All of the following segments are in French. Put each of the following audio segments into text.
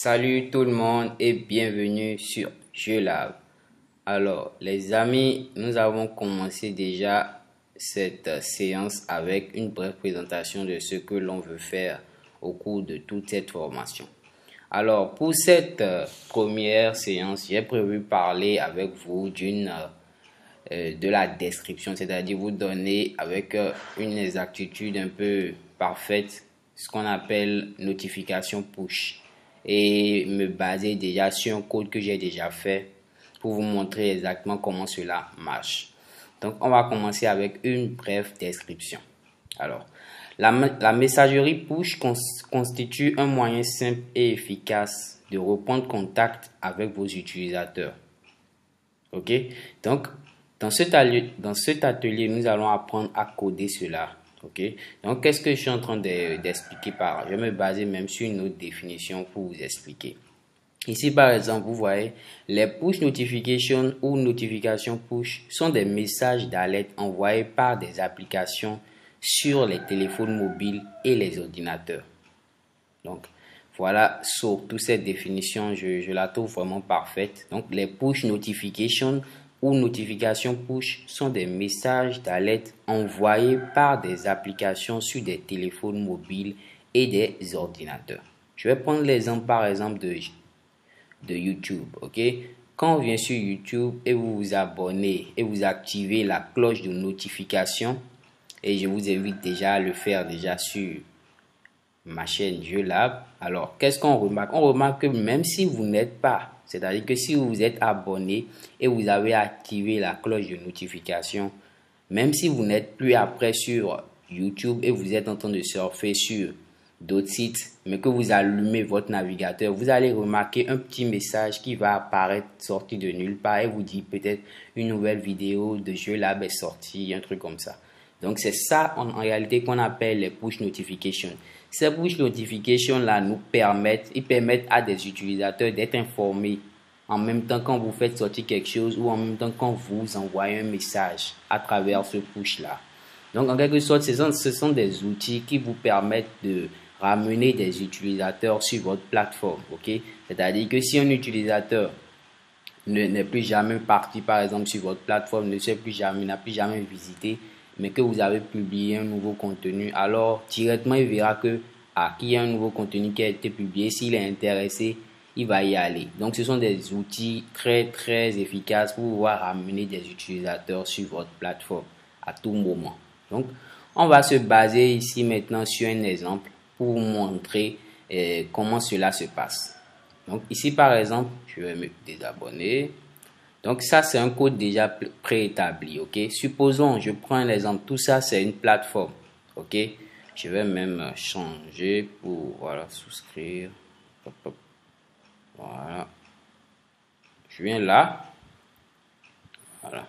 Salut tout le monde et bienvenue sur JeuxLab. Alors les amis, nous avons commencé déjà cette séance avec une brève présentation de ce que l'on veut faire au cours de toute cette formation. Alors pour cette première séance, j'ai prévu parler avec vous de la description, c'est-à-dire vous donner avec une exactitude un peu parfaite ce qu'on appelle notification push et me baser déjà sur un code que j'ai déjà fait pour vous montrer exactement comment cela marche. Donc on va commencer avec une brève description. Alors la messagerie push constitue un moyen simple et efficace de reprendre contact avec vos utilisateurs. Ok, donc dans cet atelier, nous allons apprendre à coder cela. Ok, donc qu'est-ce que je suis en train d'expliquer par là? Je vais me baser même sur une autre définition pour vous expliquer. Ici, par exemple, vous voyez, les push notifications ou notifications push sont des messages d'alerte envoyés par des applications sur les téléphones mobiles et les ordinateurs. Donc, voilà, surtout cette définition, je la trouve vraiment parfaite. Donc, les push notifications ou notifications push sont des messages d'alerte envoyés par des applications sur des téléphones mobiles et des ordinateurs. Je vais prendre l'exemple par exemple de YouTube, ok? Quand on vient sur YouTube et vous vous abonnez et vous activez la cloche de notification, et je vous invite déjà à le faire déjà sur ma chaîne JeuxLab. Alors, qu'est-ce qu'on remarque? On remarque que même si vous n'êtes pas, c'est-à-dire que si vous êtes abonné et vous avez activé la cloche de notification, même si vous n'êtes plus après sur YouTube et vous êtes en train de surfer sur d'autres sites, mais que vous allumez votre navigateur, vous allez remarquer un petit message qui va apparaître sorti de nulle part et vous dit peut-être une nouvelle vidéo de JeuxLab est sortie, un truc comme ça. Donc c'est ça en réalité qu'on appelle les push notifications. Ces push notifications là nous permettent à des utilisateurs d'être informés en même temps quand vous faites sortir quelque chose ou en même temps quand vous envoyez un message à travers ce push là. Donc en quelque sorte ce sont des outils qui vous permettent de ramener des utilisateurs sur votre plateforme, ok? C'est-à-dire que si un utilisateur n'est plus jamais parti par exemple sur votre plateforme, n'a plus jamais visité, mais que vous avez publié un nouveau contenu, alors directement il verra que qu'il y a un nouveau contenu qui a été publié. S'il est intéressé, il va y aller. Donc ce sont des outils très efficaces pour pouvoir ramener des utilisateurs sur votre plateforme à tout moment. Donc on va se baser ici maintenant sur un exemple pour vous montrer comment cela se passe. Donc ici par exemple, je vais me désabonner. Donc ça c'est un code déjà préétabli, ok? Supposons, je prends l'exemple, tout ça c'est une plateforme, ok? Je vais même changer pour, voilà, souscrire. Hop, hop. Voilà. Je viens là. Voilà.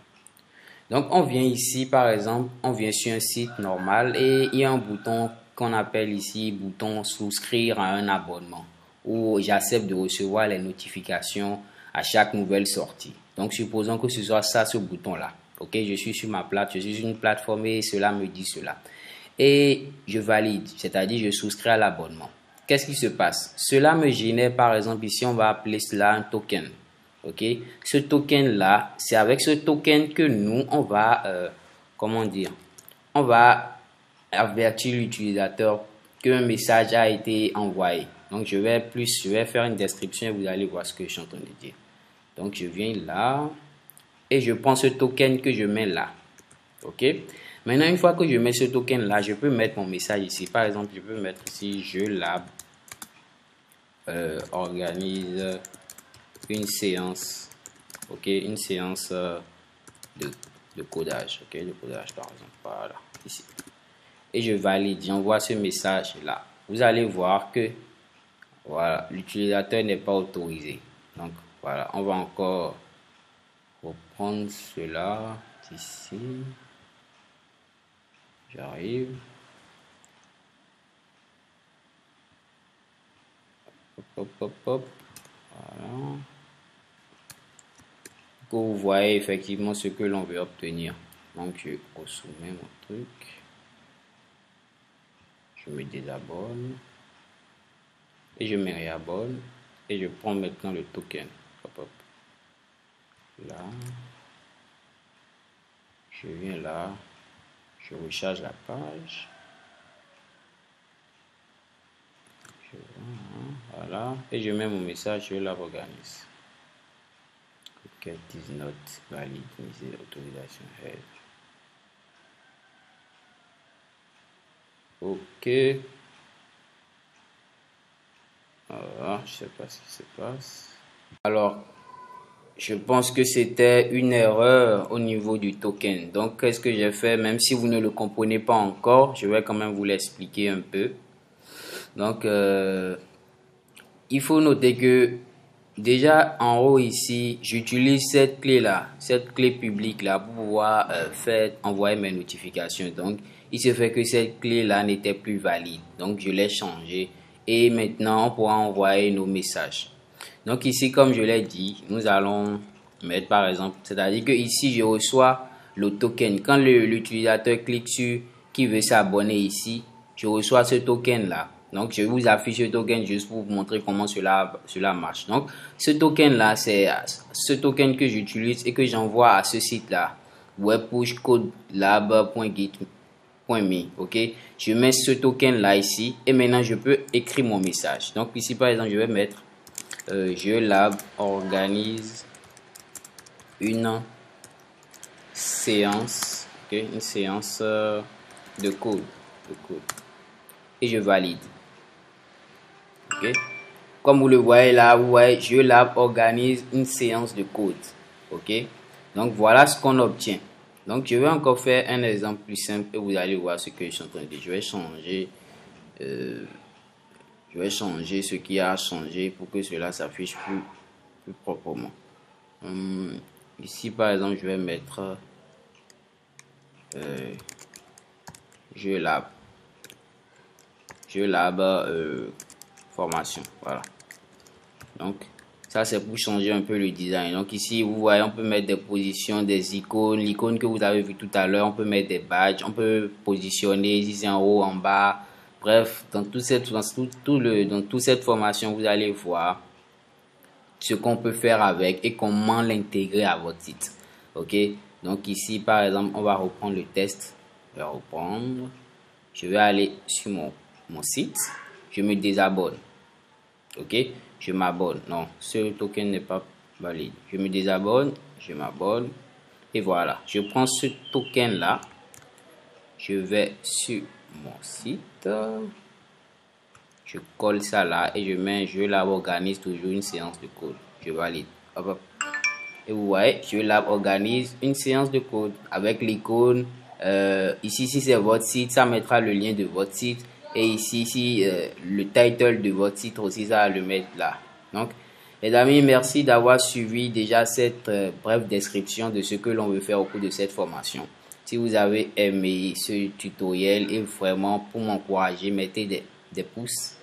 Donc on vient ici par exemple, on vient sur un site normal et il y a un bouton qu'on appelle ici bouton souscrire à un abonnement où j'accepte de recevoir les notifications à chaque nouvelle sortie. Donc supposons que ce soit ça, ce bouton là. Ok, je suis sur ma plate, je suis sur une plateforme et cela me dit cela. Et je valide, c'est-à-dire je souscris à l'abonnement. Qu'est-ce qui se passe? Cela me génère par exemple ici, on va appeler cela un token. Ok, ce token là, c'est avec ce token que nous on va comment dire, on va avertir l'utilisateur qu'un message a été envoyé. Donc je vais faire une description et vous allez voir ce que je suis en train de dire. Donc je viens là et je prends ce token que je mets là. Ok, maintenant une fois que je mets ce token là, je peux mettre mon message ici. Par exemple, je peux mettre ici JeuxLab organise une séance, ok, une séance de codage, ok, de codage par exemple, voilà, ici. Et je valide, j'envoie ce message là. Vous allez voir que, voilà, l'utilisateur n'est pas autorisé. Donc, voilà, on va encore reprendre cela ici. J'arrive. Hop, hop, hop, hop. Voilà. Que vous voyez effectivement ce que l'on veut obtenir. Donc je soumets mon truc, je me désabonne et je me réabonne. et je prends maintenant le token. Hop, hop. Là, je viens là, je recharge la page. Voilà, et je mets mon message, je la organise. Get is not valid, autorisation head. Ok. Voilà, je sais pas ce qui se passe. Alors, je pense que c'était une erreur au niveau du token. Donc, qu'est-ce que j'ai fait? Même si vous ne le comprenez pas encore, je vais quand même vous l'expliquer un peu. Donc, il faut noter que déjà en haut ici, j'utilise cette clé là, cette clé publique là pour pouvoir envoyer mes notifications. Donc, il se fait que cette clé là n'était plus valide. Donc, je l'ai changée et maintenant on pourra envoyer nos messages. Donc ici, comme je l'ai dit, nous allons mettre par exemple, c'est-à-dire que ici je reçois le token. Quand l'utilisateur clique sur qui veut s'abonner ici, je reçois ce token là. Donc je vous affiche ce token juste pour vous montrer comment cela marche. Donc ce token là, c'est ce token que j'utilise et que j'envoie à ce site là, webpushcodelab.git.me. Ok, je mets ce token là ici et maintenant je peux écrire mon message. Donc ici par exemple, je vais mettre JeuxLab organise une séance, okay, une séance de code, et je valide. Okay. Comme vous le voyez là, vous voyez JeuxLab organise une séance de code. Ok, donc voilà ce qu'on obtient. Donc je vais encore faire un exemple plus simple et vous allez voir ce que je suis en train de dire. Je vais changer ce qui a changé pour que cela s'affiche plus proprement. Ici par exemple, je vais mettre JeuxLab formation. Voilà. Donc ça c'est pour changer un peu le design. Donc ici vous voyez, on peut mettre des positions, des icônes, l'icône que vous avez vu tout à l'heure. On peut mettre des badges, on peut positionner ici en haut, en bas. Bref, dans toute cette formation, vous allez voir ce qu'on peut faire avec et comment l'intégrer à votre site. Ok, donc ici par exemple, on va reprendre le test. Je vais aller sur mon site, je me désabonne. Ok, je m'abonne. Non, ce token n'est pas valide. Je me désabonne, je m'abonne et voilà. Je prends ce token là, je vais sur mon site, je colle ça là et je mets JeuxLab organise toujours une séance de code. Je valide. Hop, hop. Et vous voyez, JeuxLab organise une séance de code avec l'icône. Ici, si c'est votre site, ça mettra le lien de votre site. Et ici, le title de votre site aussi, ça va le mettre là. Donc, les amis, merci d'avoir suivi déjà cette brève description de ce que l'on veut faire au cours de cette formation. Si vous avez aimé ce tutoriel et vraiment pour m'encourager, mettez des pouces.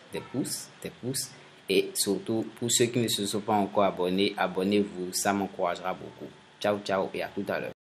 Et surtout, pour ceux qui ne se sont pas encore abonnés, abonnez-vous, ça m'encouragera beaucoup. Ciao, ciao et à tout à l'heure.